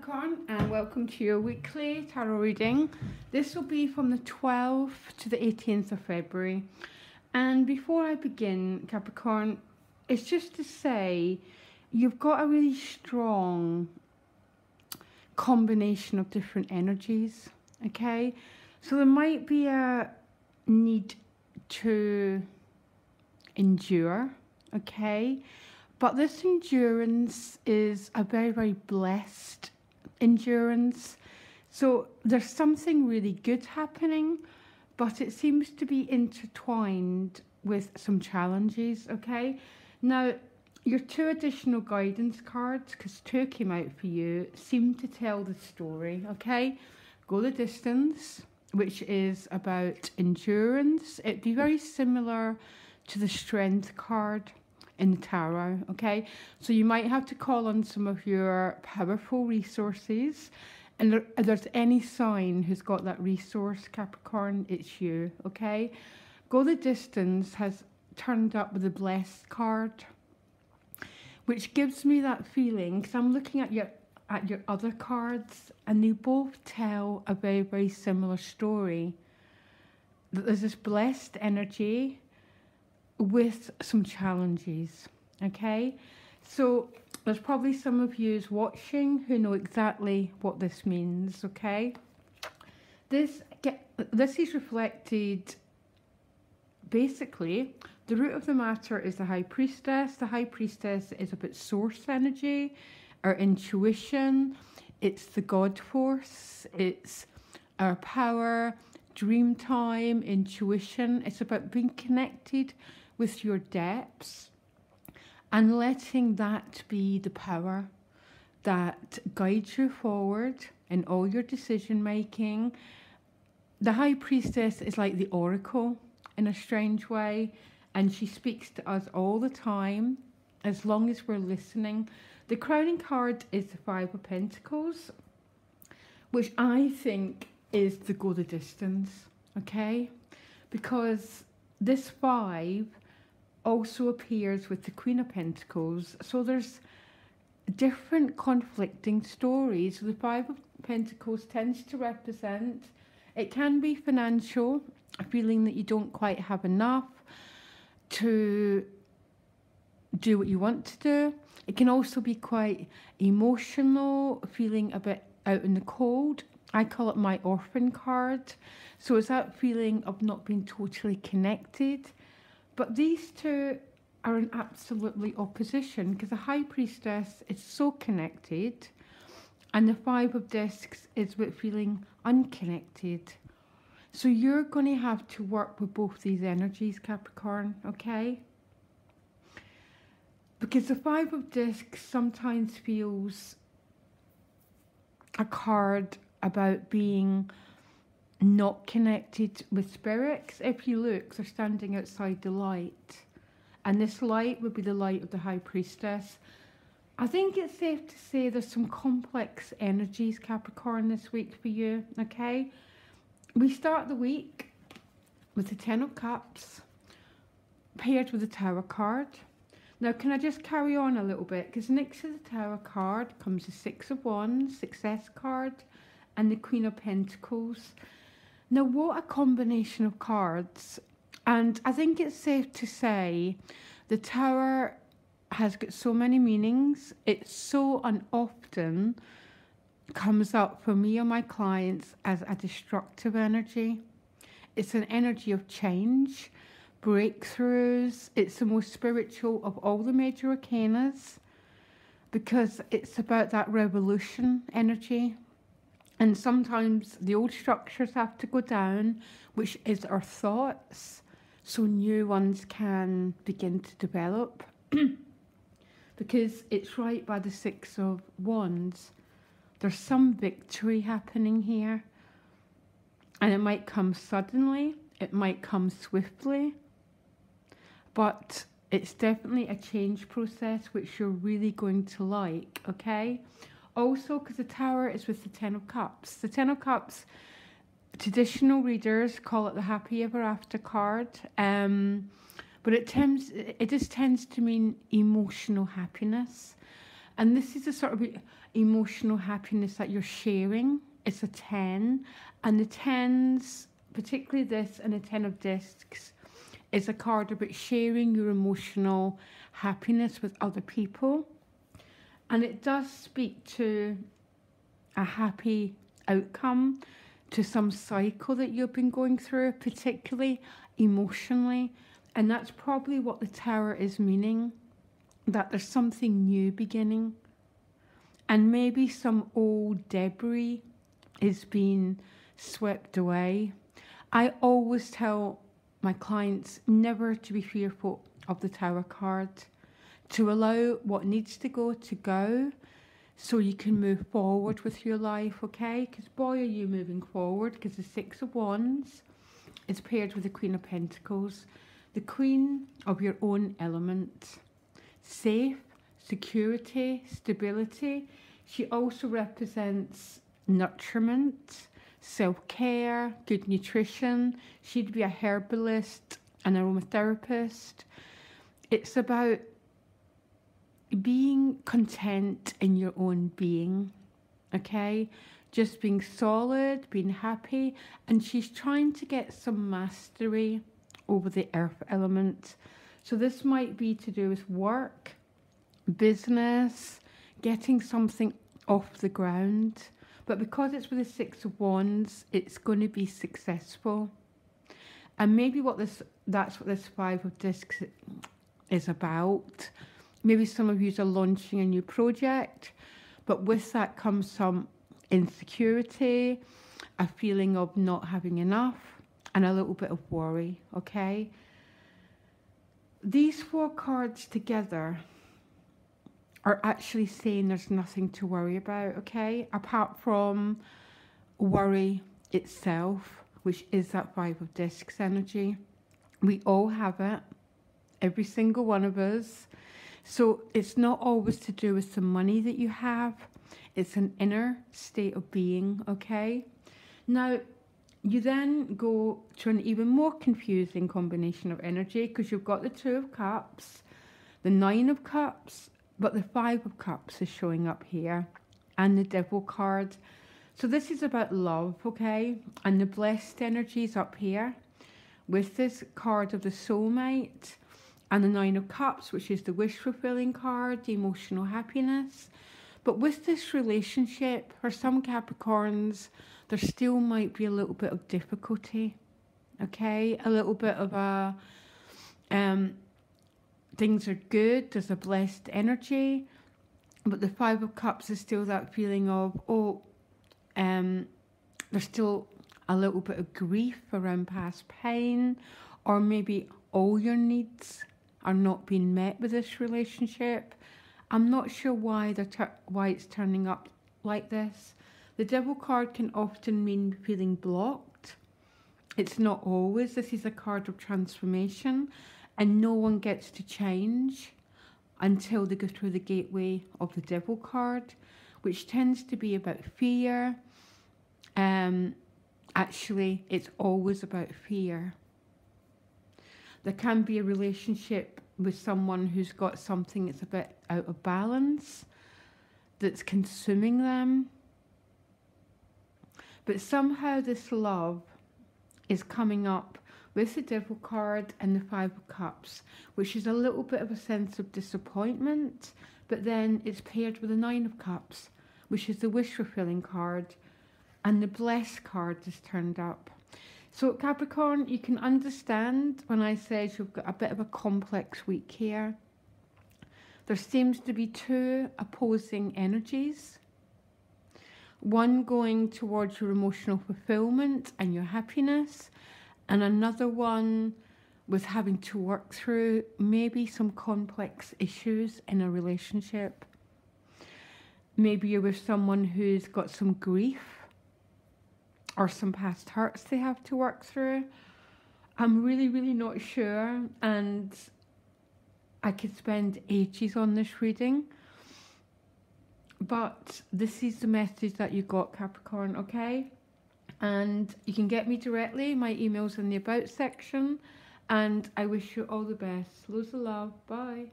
Capricorn, and welcome to your weekly tarot reading. This will be from the 12th to the 18th of February. And before I begin, Capricorn, it's just to say you've got a really strong combination of different energies, okay? So there might be a need to endure, okay? But this endurance is a very, very blessed endurance. So there's something really good happening, but it seems to be intertwined with some challenges, okay? Now, your two additional guidance cards, because two came out for you, seem to tell the story, okay? Go the distance, which is about endurance. It'd be very similar to the strength card in the tarot, okay? So you might have to call on some of your powerful resources, and if there's any sign who's got that resource, Capricorn, it's you, okay? Go the distance has turned up with the blessed card, which gives me that feeling, because I'm looking at your other cards, and they both tell a very, very similar story. That there's this blessed energy with some challenges, okay? So there's probably some of you watching who know exactly what this means, okay? This is reflected, basically, the root of the matter is the High Priestess. The High Priestess is about source energy, our intuition, it's the God force, it's our power, dream time, intuition. It's about being connected with your depths and letting that be the power that guides you forward in all your decision making. The High Priestess is like the oracle in a strange way, and she speaks to us all the time as long as we're listening. The crowning card is the Five of Pentacles, which I think is the go the distance, okay? Because this five also appears with the Queen of Pentacles. So there's different conflicting stories. So the Five of Pentacles tends to represent, it can be financial, a feeling that you don't quite have enough to do what you want to do. It can also be quite emotional, feeling a bit out in the cold. I call it my orphan card. So it's that feeling of not being totally connected. But these two are in absolutely opposition, because the High Priestess is so connected and the Five of Discs is about feeling unconnected. So you're going to have to work with both these energies, Capricorn, okay? Because the Five of Discs sometimes feels a card about being not connected with spirits. If you look, they're standing outside the light, and this light would be the light of the High Priestess. I think it's safe to say there's some complex energies, Capricorn, this week for you, okay? We start the week with the Ten of Cups paired with the Tower card. Now, can I just carry on a little bit? Because next to the Tower card comes the Six of Wands, Success card, and the Queen of Pentacles. Now, what a combination of cards. And I think it's safe to say the Tower has got so many meanings. It so often comes up for me and my clients as a destructive energy. It's an energy of change, breakthroughs. It's the most spiritual of all the major arcanas, because it's about that revolution energy. And sometimes the old structures have to go down, which is our thoughts, so new ones can begin to develop. Because it's right by the Six of Wands. There's some victory happening here. And it might come suddenly, it might come swiftly, but it's definitely a change process which you're really going to like, okay? Also, because the Tower is with the Ten of Cups. The Ten of Cups, traditional readers call it the Happy Ever After card, but it just tends to mean emotional happiness. And this is a sort of, emotional happiness that you're sharing. It's a 10. And the 10s, particularly this and a 10 of discs, is a card about sharing your emotional happiness with other people. And it does speak to a happy outcome to some cycle that you've been going through, particularly emotionally. And that's probably what the Tower is meaning, that there's something new beginning. And maybe some old debris is being swept away. I always tell my clients never to be fearful of the Tower card, to allow what needs to go, so you can move forward with your life, okay? Because boy, are you moving forward, because the Six of Wands is paired with the Queen of Pentacles, the Queen of your own element. Safe, security, stability. She also represents nurturement, self-care, good nutrition. She'd be a herbalist, an aromatherapist. It's about being content in your own being, okay? Just being solid, being happy. And she's trying to get some mastery over the earth element. So this might be to do with work, business, getting something off the ground. But because it's with the Six of Wands, it's going to be successful. And maybe that's what this Five of Discs is about. Maybe some of you are launching a new project, but with that comes some insecurity, a feeling of not having enough, and a little bit of worry, okay? These four cards together are actually saying there's nothing to worry about, okay? Apart from worry itself, which is that Five of Discs energy. We all have it, every single one of us. So it's not always to do with the money that you have. It's an inner state of being, okay? Now, you then go to an even more confusing combination of energy, because you've got the Two of Cups, the Nine of Cups, but the Five of Cups is showing up here, and the Devil card. So this is about love, okay? And the blessed energy is up here with this card of the soulmate, and the Nine of Cups, which is the wish-fulfilling card, the emotional happiness. But with this relationship, for some Capricorns, there still might be a little bit of difficulty, okay? A little bit of a, things are good, there's a blessed energy, but the Five of Cups is still that feeling of, there's still a little bit of grief around past pain, or maybe all your needs are not being met with this relationship. I'm not sure why why it's turning up like this. The Devil card can often mean feeling blocked. It's not always. This is a card of transformation, and no one gets to change until they go through the gateway of the Devil card, which tends to be about fear. Actually, it's always about fear. There can be a relationship with someone who's got something that's a bit out of balance, that's consuming them. But somehow this love is coming up with the Devil card and the Five of Cups, which is a little bit of a sense of disappointment, but then it's paired with the Nine of Cups, which is the wish-fulfilling card, and the Blessed card is turned up. So Capricorn, you can understand when I said you've got a bit of a complex week here. There seems to be two opposing energies. One going towards your emotional fulfillment and your happiness, and another one with having to work through maybe some complex issues in a relationship. Maybe you're with someone who's got some grief or some past hurts they have to work through. I'm really, really not sure, and I could spend ages on this reading. But this is the message that you got, Capricorn, okay? And you can get me directly. My email's in the About section. And I wish you all the best. Loads of love. Bye.